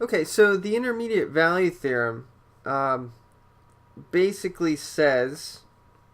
Okay, so the intermediate value theorem basically says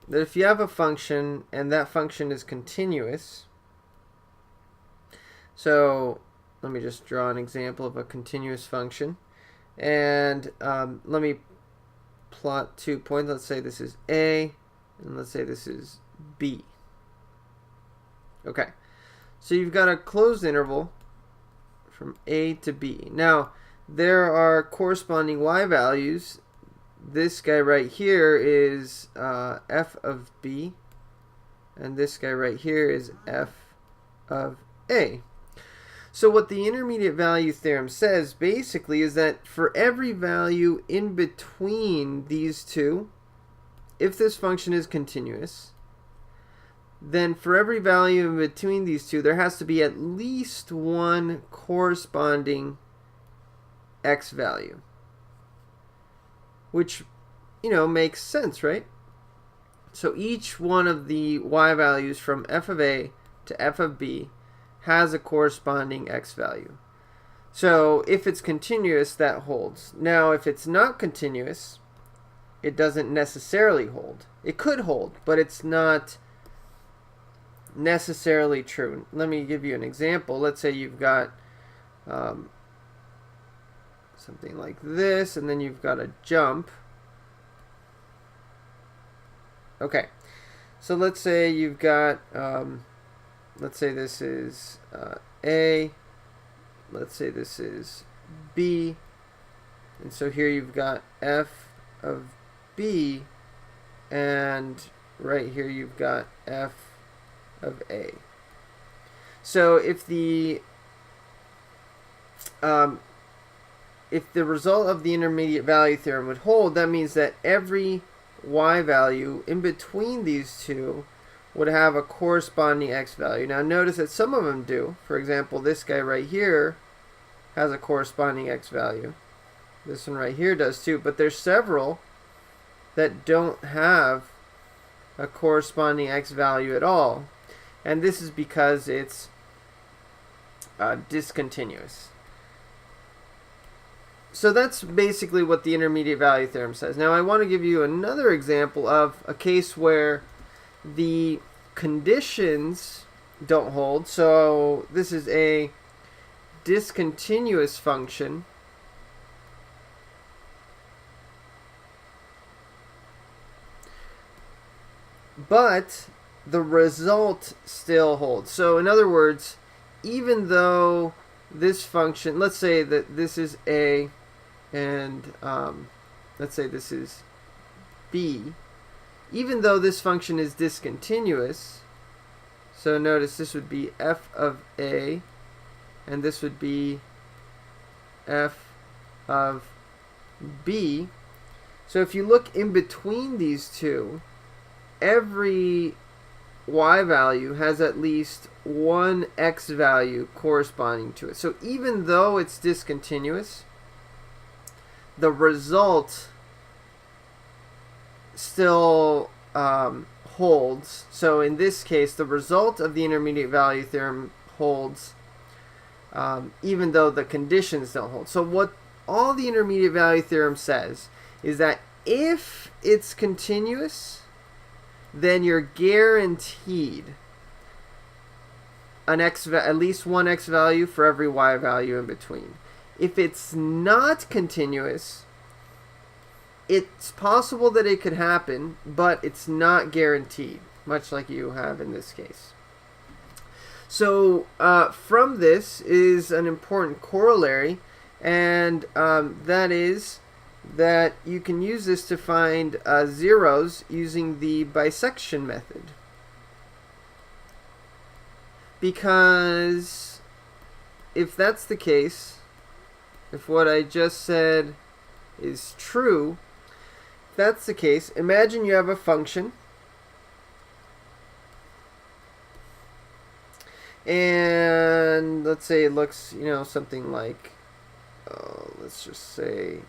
that if you have a function and that function is continuous, so let me just draw an example of a continuous function, and let me plot 2 points. Let's say this is A, and let's say this is B. Okay, so you've got a closed interval from A to B. Now, there are corresponding y values. This guy right here is f of b, and this guy right here is f of a. So what the intermediate value theorem says basically is that for every value in between these two, if this function is continuous, then for every value in between these two, there has to be at least one corresponding x value, which, makes sense, right? So each one of the y values from f of a to f of b has a corresponding x value. So if it's continuous, that holds. Now, if it's not continuous, it doesn't necessarily hold. It could hold, but it's not necessarily true. Let me give you an example. Let's say you've got something like this, and then you've got a jump. Okay, so let's say you've got, let's say this is A, let's say this is B, and so here you've got f of B, and right here you've got f of A. So if the result of the intermediate value theorem would hold, that means that every y value in between these two would have a corresponding x value. Now notice that some of them do. For example, this guy right here has a corresponding x value. This one right here does too, but there's several that don't have a corresponding x value at all. And this is because it's discontinuous. So that's basically what the intermediate value theorem says. Now I want to give you another example of a case where the conditions don't hold. So this is a discontinuous function. But the result still holds. So in other words, even though this function, let's say that this is A, and let's say this is B, even though this function is discontinuous, so notice this would be f of A, and this would be f of B. So if you look in between these two, every y value has at least one x value corresponding to it. So even though it's discontinuous, the result still holds. So in this case, the result of the intermediate value theorem holds even though the conditions don't hold. So what all the intermediate value theorem says is that if it's continuous, then you're guaranteed an at least one x value for every y value in between. If it's not continuous, it's possible that it could happen, but it's not guaranteed, much like you have in this case. So from this is an important corollary, and that is that you can use this to find zeros using the bisection method. Because if that's the case, if what I just said is true, if that's the case, imagine you have a function and let's say it looks, something like, let's just say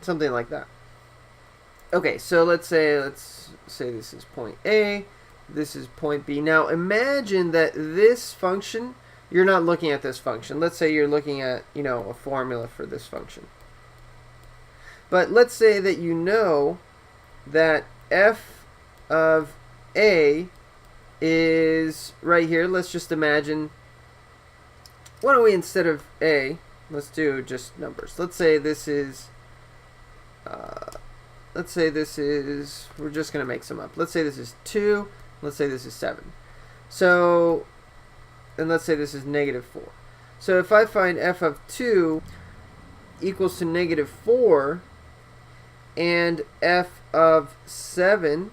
something like that. Okay, so let's say this is point A, this is point B. Now imagine that this function, you're not looking at this function. Let's say you're looking at, a formula for this function. But let's say that you know that f of a is right here. Let's just imagine, why don't we, instead of a, let's do just numbers. Let's say this is, we're just going to make some up. Let's say this is 2. Let's say this is 7. So, and let's say this is -4. So if I find f of 2 equals to -4, and f of 7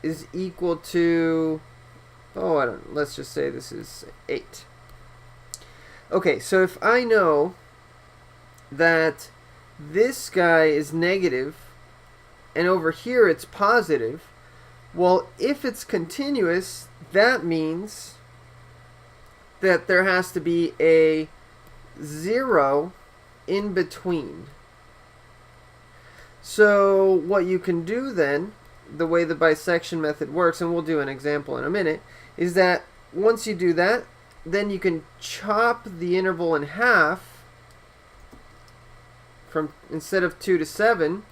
is equal to, let's just say this is 8. Okay, so if I know that this guy is negative and over here it's positive, well, if it's continuous, that means that there has to be a 0 in between. So what you can do then, the way the bisection method works, and we'll do an example in a minute, is that once you do that, then you can chop the interval in half from, instead of 2 to 7,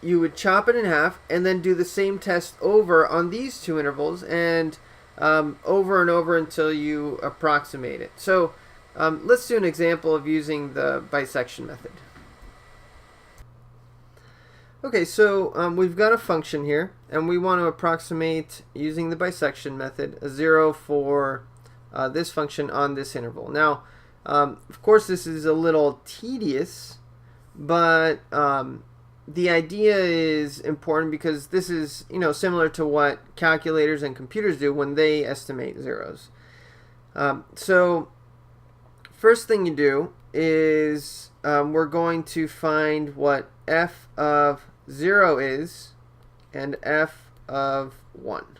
you would chop it in half and then do the same test over on these two intervals, and over and over until you approximate it. So let's do an example of using the bisection method. Okay, so we've got a function here, and we want to approximate, using the bisection method, a 0 for this function on this interval. Now, of course, this is a little tedious, but the idea is important because this is, similar to what calculators and computers do when they estimate zeros. So first thing you do is we're going to find what f of 0 is and f of 1.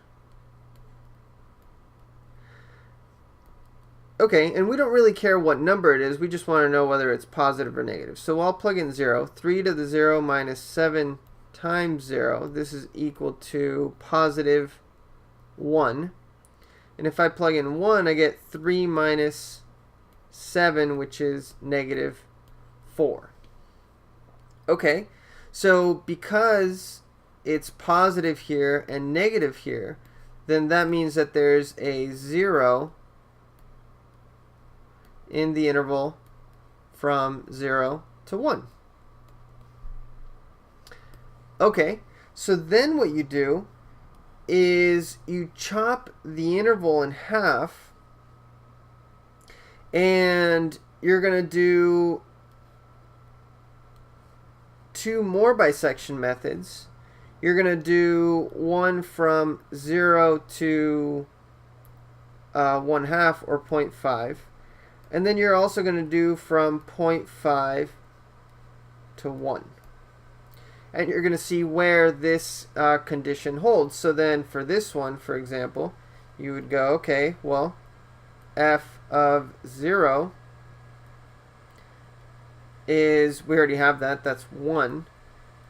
Okay, and we don't really care what number it is. We just want to know whether it's positive or negative. So I'll plug in 0. 3 to the 0 minus 7 times 0. This is equal to positive 1. And if I plug in 1, I get 3 minus 7, which is negative 4. Okay, so because it's positive here and negative here, then that means that there's a 0 in the interval from 0 to 1. Okay, so then what you do is you chop the interval in half, and you're going to do 2 more bisection methods. You're going to do one from 0 to 1/2 or 0.5. And then you're also going to do from 0.5 to 1. And you're going to see where this condition holds. So then for this one, for example, you would go, okay, well, f of 0 is, we already have that, that's 1.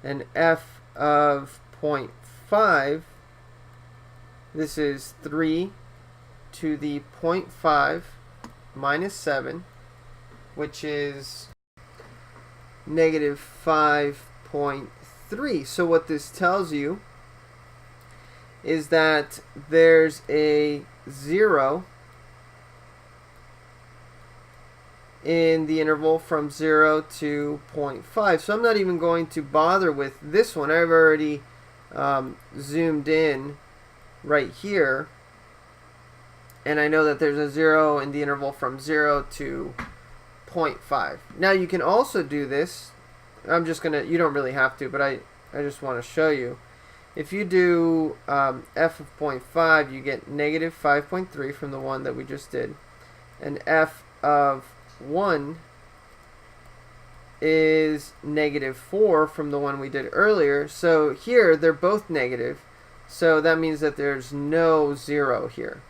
And f of 0.5, this is 3 to the 0.5 minus 7, which is negative 5.3. So what this tells you is that there's a 0 in the interval from 0 to 0.5. So I'm not even going to bother with this one. I've already zoomed in right here, and I know that there's a 0 in the interval from 0 to 0.5. Now you can also do this. I'm just going to, you don't really have to, but I just want to show you. If you do f of 0.5, you get negative 5.3 from the one that we just did. And f of 1 is negative 4 from the one we did earlier. So here, they're both negative. So that means that there's no 0 here.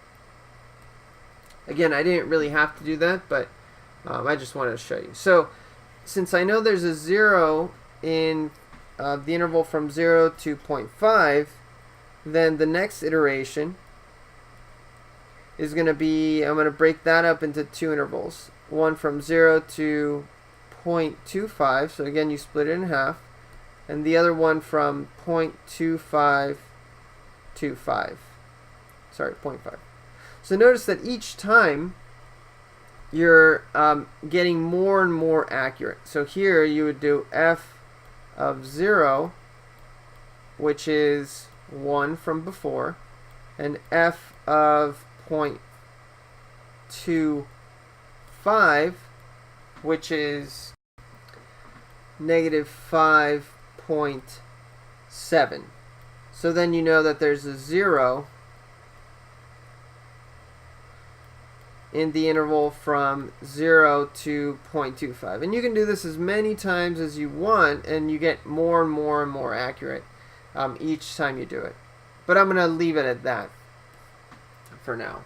Again, I didn't really have to do that, but I just wanted to show you. So since I know there's a 0 in the interval from 0 to 0.5, then the next iteration is going to be, I'm going to break that up into two intervals. One from 0 to 0.25, so again you split it in half, and the other one from 0.25 to 5. Sorry, 0.5. So notice that each time you're getting more and more accurate. So here you would do f of 0, which is 1 from before, and f of 0.25, which is negative 5.7. So then you know that there's a 0 in the interval from 0 to 0.25. And you can do this as many times as you want, and you get more and more and more accurate each time you do it. But I'm going to leave it at that for now.